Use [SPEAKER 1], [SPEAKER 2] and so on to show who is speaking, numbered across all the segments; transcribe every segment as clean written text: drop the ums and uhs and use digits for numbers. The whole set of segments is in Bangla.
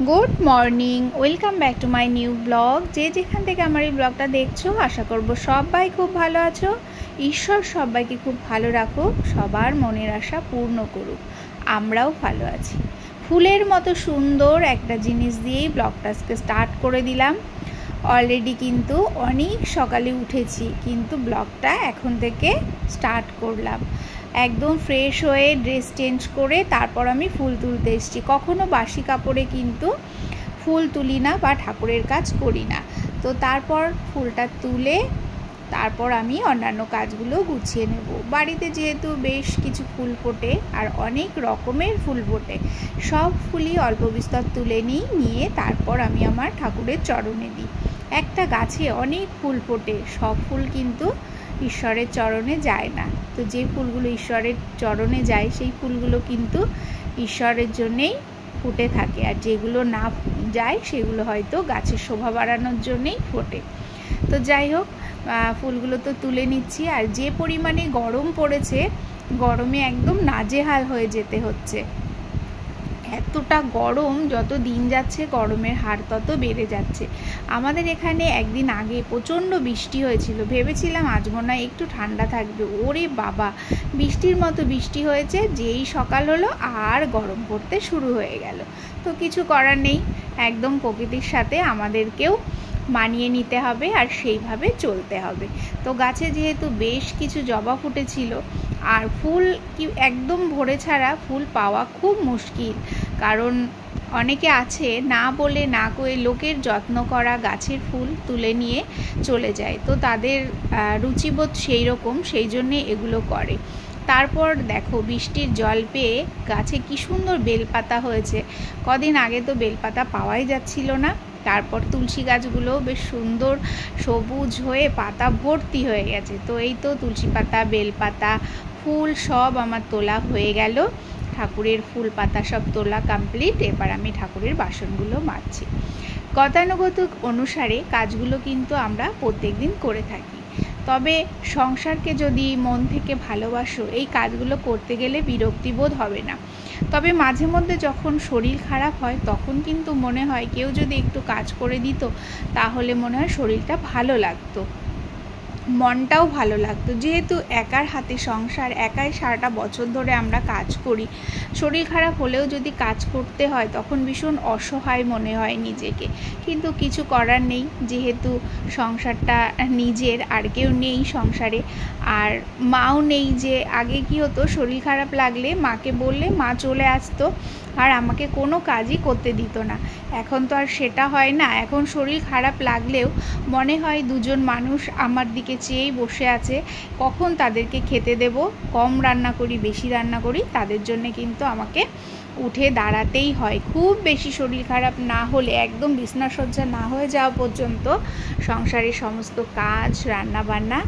[SPEAKER 1] Good morning, welcome back to my new blog. যে যেখান থেকে আমার এই ব্লগটা দেখছো, আশা করব সবাই খুব ভালো আছো। ঈশ্বর সবাইকে খুব ভালো রাখুক, সবার মনের আশা পূর্ণ করুক। আমরাও ভালো আছি। ফুলের মতো সুন্দর একটা জিনিস দিয়েই ব্লগটা আজকে স্টার্ট করে দিলাম। অলরেডি কিন্তু অনেক সকালে উঠেছি, কিন্তু ব্লগটা এখন থেকে স্টার্ট করলাম। একদম ফ্রেশ হয়ে ড্রেস চেঞ্জ করে তারপর আমি ফুল তুলতে এসেছি। কখনো বাসি কাপড়ে কিন্তু ফুল তুলি না বা ঠাকুরের কাজ করি না। তো তারপর ফুলটা তুলে তারপর আমি অন্যান্য কাজগুলো গুছিয়ে নেব। বাড়িতে যেহেতু বেশ কিছু ফুল ফোটে আর অনেক রকমের ফুল ফোটে, সব ফুলই অল্প বিস্তর তুলে নিয়ে তারপর আমি আমার ঠাকুরের চরণে দিই। একটা গাছে অনেক ফুল ফোটে, সব ফুল কিন্তু ঈশ্বরের চরণে যায় না। তো যে ফুলগুলো ঈশ্বরের চরণে যায় সেই ফুলগুলো কিন্তু ঈশ্বরের জন্যেই ফুটে থাকে, আর যেগুলো না যায় সেগুলো হয়তো গাছের শোভা বাড়ানোর জন্যেই ফোটে। তো যাই হোক, ফুলগুলো তো তুলে নিচ্ছি। আর যে পরিমাণে গরম পড়েছে, গরমে একদম নাজেহাল হয়ে যেতে হচ্ছে। এতটা গরম, যত দিন যাচ্ছে গরমের হার তত বেড়ে যাচ্ছে। আমাদের এখানে একদিন আগে প্রচণ্ড বৃষ্টি হয়েছিল, ভেবেছিলাম আজ মনে হয় একটু ঠান্ডা থাকবে। ওরে বাবা, বৃষ্টির মতো বৃষ্টি হয়েছে, যেই সকাল হলো আর গরম পড়তে শুরু হয়ে গেল। তো কিছু করার নেই, একদম প্রকৃতির সাথে আমাদেরকেও মানিয়ে নিতে হবে আর সেইভাবে চলতে হবে। তো গাছে যেহেতু বেশ কিছু জবা ফুটেছিল, আর ফুল কি একদম ভরে ছাড়া ফুল পাওয়া খুব মুশকিল, কারণ অনেকে আছে না বলে না করে লোকের যত্ন করা গাছের ফুল তুলে নিয়ে চলে যায়। তো তাদের রুচিবোধ সেই রকম, সেই জন্যে এগুলো করে। তারপর দেখো, বৃষ্টির জল পেয়ে গাছে কি সুন্দর বেলপাতা হয়েছে। কদিন আগে তো বেলপাতা পাওয়াই যাচ্ছিল না। তারপর তুলসী গাছগুলোও বেশ সুন্দর সবুজ হয়ে পাতা ভর্তি হয়ে গেছে। তো এই তো তুলসী পাতা, বেলপাতা, ফুল সব আমার তোলা হয়ে গেল। ঠাকুরের ফুল পাতা সব তোলা কমপ্লিট। এবার আমি ঠাকুরের বাসনগুলো মাজছি। গতানুগতিক অনুসারে কাজগুলো কিন্তু আমরা প্রত্যেক দিন করে থাকি। তবে সংসারকে যদি মন থেকে ভালোবাসো, এই কাজগুলো করতে গেলে বিরক্তিবোধ হবে না। তবে মাঝে মধ্যে যখন শরীর খারাপ হয়, তখন কিন্তু মনে হয় কেউ যদি একটু কাজ করে দিত, তাহলে মনে হয় শরীরটা ভালো লাগতো, মনটাও ভালো লাগতো। যেহেতু একার হাতে সংসার, একাই সারাটা বছর ধরে আমরা কাজ করি, শরীর খারাপ হলেও যদি কাজ করতে হয় তখন ভীষণ অসহায় মনে হয় নিজেকে। কিন্তু কিছু করার নেই, যেহেতু সংসারটা নিজের, আর কেউ নেই সংসারে, আর মাও নেই। যে আগে কি হতো, শরীর খারাপ লাগলে মাকে বললে মা চলে আসতো আর আমাকে কোনো কাজই করতে দিত না। এখন তো আর সেটা হয় না। এখন শরীর খারাপ লাগলেও মনে হয় দুজন মানুষ আমার দিকে চেয়েই বসে আছে, কখন তাদেরকে খেতে দেব। কম রান্না করি বেশি রান্না করি, তাদের জন্য কিন্তু আমাকে উঠে দাঁড়াতেই হয়। খুব বেশি শরীর খারাপ না হলে, একদম বিছনাসজ্জা না হয়ে যাওয়া পর্যন্ত সংসারের সমস্ত কাজ রান্না বান্না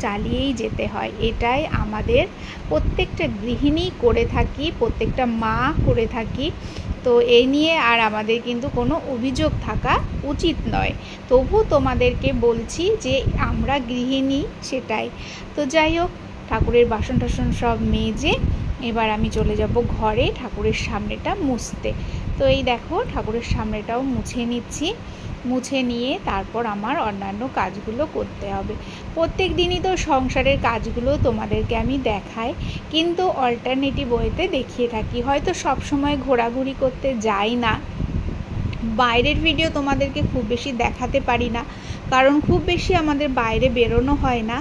[SPEAKER 1] চালিয়েই যেতে হয়। এটাই আমাদের প্রত্যেকটা গৃহিণী করে থাকি, প্রত্যেকটা মা করে থাকি। তো এই নিয়ে আর আমাদের কিন্তু কোনো অভিযোগ থাকা উচিত নয়। তবু তোমাদেরকে বলছি যে আমরা গৃহিণী, সেটাই। তো যাই হোক, ঠাকুরের বাসন টাসন সব মেজে এবার আমি চলে যাব ঘরে ঠাকুরের সামনেটা মুছতে। তো এই দেখো, ঠাকুরের সামনেটাও মুছে নিচ্ছি। মুছে নিয়ে তারপর আমার অন্যান্য কাজগুলো করতে হবে। প্রত্যেক দিনই তো সংসারের কাজগুলো তোমাদেরকে আমি দেখাই, কিন্তু অল্টারনেটিভ ওয়েতে দেখিয়ে থাকি। হয়তো সব সময় ঘোরাঘুরি করতে যাই না, বাইরের ভিডিও তোমাদেরকে খুব বেশি দেখাতে পারি না, কারণ খুব বেশি আমাদের বাইরে বেরোনো হয় না।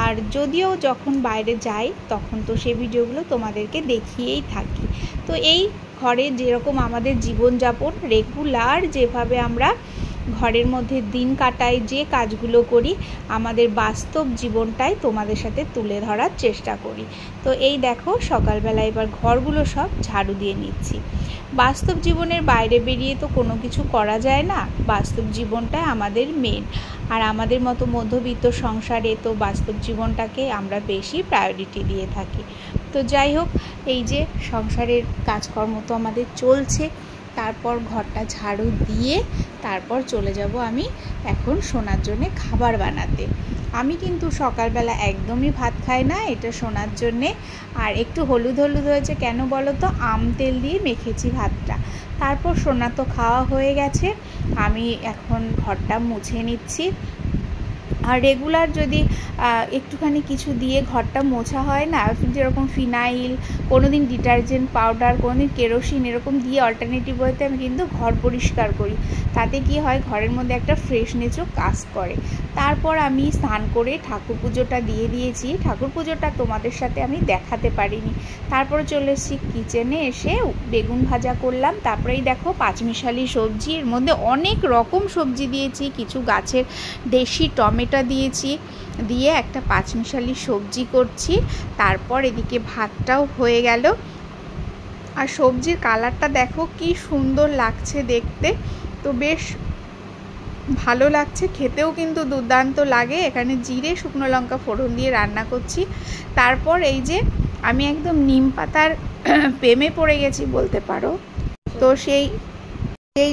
[SPEAKER 1] আর যদিও যখন বাইরে যাই তখন তো সেই ভিডিওগুলো তোমাদেরকে দেখিয়েই থাকি। তো এই ঘরে যেরকম আমাদের জীবনযাপন রেগুলার, যেভাবে আমরা ঘরের মধ্যে দিন কাটাই, যে কাজগুলো করি, আমাদের বাস্তব জীবনটাই তোমাদের সাথে তুলে ধরার চেষ্টা করি। তো এই দেখো, সকালবেলা এবার ঘরগুলো সব ঝাড়ু দিয়ে নিচ্ছি। বাস্তব জীবনের বাইরে বেরিয়ে তো কোনো কিছু করা যায় না, বাস্তব জীবনটাই আমাদের মেন। আর আমাদের মতো মধ্যবিত্ত সংসারে তো বাস্তব জীবনটাকে আমরা বেশি প্রায়োরিটি দিয়ে থাকি। তো যাই হোক, এই যে সংসারের কাজকর্ম তো আমাদের চলছে। তারপর ঘরটা ঝাড়ু দিয়ে তারপর চলে যাব আমি এখন সোনার জন্য খাবার বানাতে। আমি কিন্তু সকালবেলা একদমই ভাত খাই না, এটা শোনার জন্যে। আর একটু হলুদ হলুদ হয়েছে কেন বলো তো, আম তেল দিয়ে মেখেছি ভাতটা। তারপর সোনা তো খাওয়া হয়ে গেছে, আমি এখন ঘরটা মুছে নিচ্ছি। আর রেগুলার যদি একটুখানি কিছু দিয়ে ঘরটা মোছা হয় না, যেরকম ফিনাইল, কোনো দিন ডিটারজেন্ট পাউডার, কোনো দিন কেরোসিন, এরকম দিয়ে অল্টারনেটিভ ওয়েতে আমি কিন্তু ঘর পরিষ্কার করি। তাতে কি হয়, ঘরের মধ্যে একটা ফ্রেশনেসও কাজ করে। তারপর আমি স্নান করে ঠাকুর পুজোটা দিয়ে দিয়েছি। ঠাকুর পুজোটা তোমাদের সাথে আমি দেখাতে পারিনি। তারপরে চলে এসেছি কিচেনে, এসে বেগুন ভাজা করলাম। তারপরেই দেখো পাঁচমিশালি সবজি, এর মধ্যে অনেক রকম সবজি দিয়েছি, কিছু গাছের দেশি টমেটো দিয়েছি, দিয়ে একটা পাঁচমিশালি সবজি করছি। তারপর এদিকে ভাতটাও হয়ে গেল। আর সবজির কালারটা দেখো কি সুন্দর লাগছে দেখতে, তো বেশ ভালো লাগছে, খেতেও কিন্তু দুর্দান্ত লাগে। এখানে জিরে শুকনো লঙ্কা ফোড়ন দিয়ে রান্না করছি। তারপর এই যে আমি একদম নিম পাতার প্রেমে পড়ে গেছি বলতে পারো, তো সেই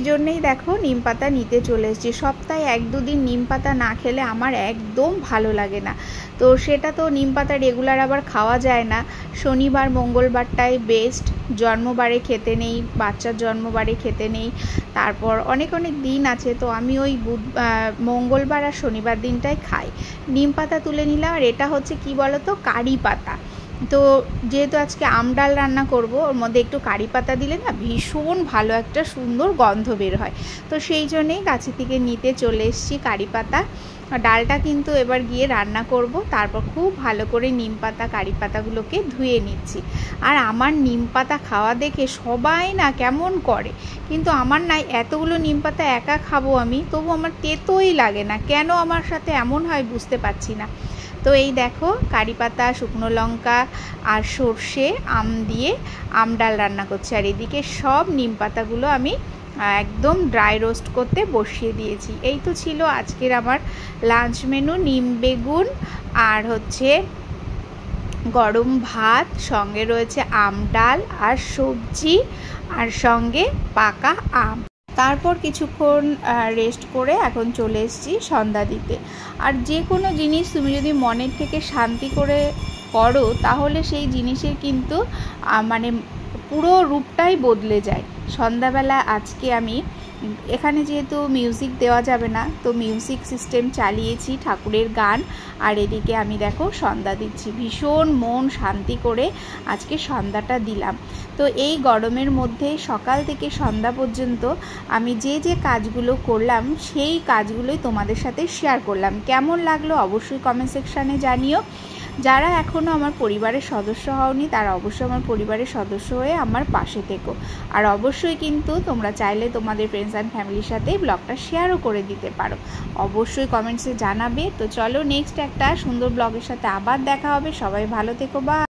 [SPEAKER 1] জন্যেই দেখো নিম পাতা নিতে চলে এসেছি। সপ্তাহে 1-2 দিন নিম পাতা না খেলে আমার একদম ভালো লাগে না। তো সেটা তো নিম পাতা রেগুলার আবার খাওয়া যায় না, শনিবার মঙ্গলবারটাই বেস্ট। জন্মবারে খেতে নেই, বাচ্চার জন্মবারে খেতে নেই, তারপর অনেক দিন আছে। তো আমি ওই মঙ্গলবার আর শনিবার দিনটাই খাই। নিম পাতা তুলে নিলাম। আর এটা হচ্ছে কি বলো তো, কারি পাতা। তো যেহেতু আজকে আম ডাল রান্না করব, ওর মধ্যে একটু কারি পাতা দিলে না ভীষণ ভালো একটা সুন্দর গন্ধ বের হয়। তো সেই জন্যেই গাছে থেকে নিতে চলে এসেছি কারি পাতা। ডালটা কিন্তু এবার গিয়ে রান্না করব। তারপর খুব ভালো করে নিম পাতা কারি পাতাগুলোকে ধুয়ে নিচ্ছি। আর আমার নিম পাতা খাওয়া দেখে সবাই না কেমন করে, কিন্তু আমার না এতগুলো নিম পাতা একা খাবো আমি, তবু আমার তেতোই লাগে না। কেন আমার সাথে এমন হয় বুঝতে পারছি না। তো এই দেখো কারি পাতা, শুকনো লঙ্কা আর সর্ষে, আম দিয়ে আম ডাল রান্না করছি। আর এদিকে সব নিম পাতাগুলো আমি একদম ড্রাই রোস্ট করতে বসিয়ে দিয়েছি। এই তো ছিল আজকের আমার লাঞ্চ মেনু, নিম বেগুন আর হচ্ছে গরম ভাত, সঙ্গে রয়েছে আম ডাল আর সবজি, আর সঙ্গে পাকা আম। তারপর কিছুক্ষণ রেস্ট করে এখন চলে এসেছি সন্ধ্যা দিতে। আর যে কোনো জিনিস তুমি যদি মনের থেকে শান্তি করে করো, তাহলে সেই জিনিসের কিন্তু মানে পুরো রূপটাই বদলে যায়। সন্ধ্যাবেলা আজকে আমি এখানে যেহেতু মিউজিক দেওয়া যাবে না, তো মিউজিক সিস্টেম চালিয়েছি, ঠাকুরের গান। আর এদিকে আমি দেখো সন্ধ্যা দিচ্ছি, ভীষণ মন শান্তি করে আজকে সন্ধ্যাটা দিলাম। তো এই গরমের মধ্যে সকাল থেকে সন্ধ্যা পর্যন্ত আমি যে কাজগুলো করলাম, সেই কাজগুলোই তোমাদের সাথে শেয়ার করলাম। কেমন লাগলো অবশ্যই কমেন্ট সেকশানে জানিও। যারা এখনও আমার পরিবারের সদস্য হওনি, তারা অবশ্যই আমার পরিবারের সদস্য হয়ে আমার পাশে থেকো। আর অবশ্যই কিন্তু তোমরা চাইলে তোমাদের ফ্রেন্ডস অ্যান্ড ফ্যামিলির সাথে ব্লগটা শেয়ারও করে দিতে পারো, অবশ্যই কমেন্টসে জানাবে। তো চলো নেক্সট একটা সুন্দর ব্লগের সাথে আবার দেখা হবে। সবাই ভালো থেকো, বা